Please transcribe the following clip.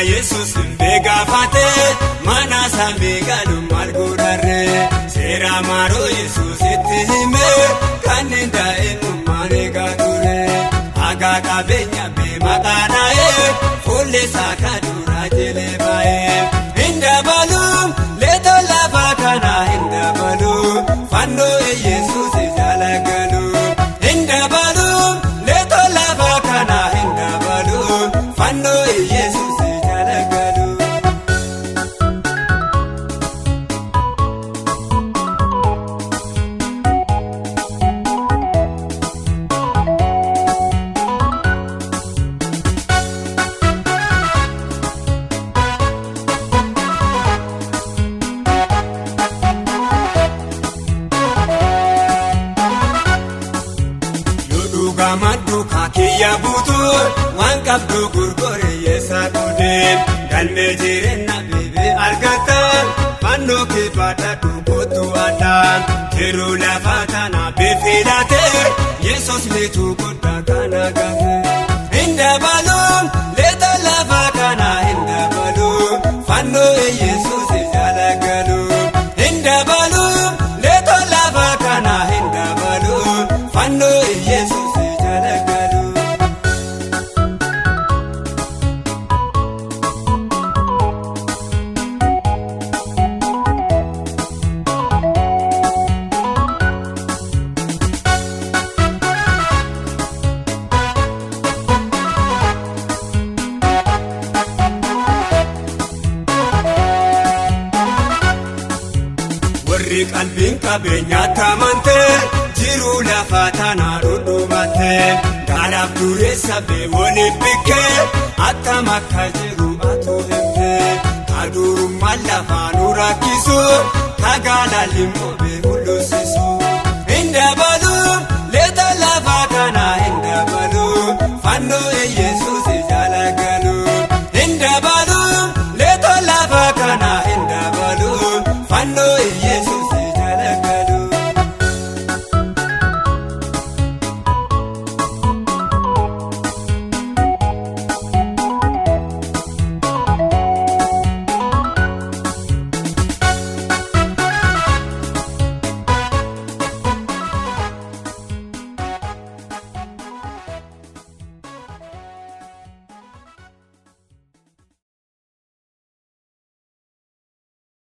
Yesus beegafate mana samii galu maal godharre seera maaroo Yesus itti hime kanneen daa'imummaan eegaa ture haga qabeenya beemaqaadhaa'e fuulli isaa kaduraa jelee baay'ee hin dabalu leetoo lafa kana hin dabalu fannoo Yesus jaalagalu hin dabalu leetoo lafa kana hin dabalu fannoo Yesus. Gamaddu kakiya buutu waan qabdu gurgure yeessa godheen galmee jireenya beebee argata fannoo kee baadhadhu kootu addaan jiruu lafa tana beefilaate Yesus leetu guddaa kana gahe hin dabalu leeta lafa kana hin dabalu fannoo Yesus jaalagalu hin dabalu leeta lafa kana hin dabalu fannoo Yesus. Warri qalbiin qabeenya tamante jiruu lafa tanaa dhudhumatte gaaraaf dureessa beewwaniif bikkee attam akka jiru atoo himte kaduurummaan lafaa nu rakkisu kagaalaa limmoo beeku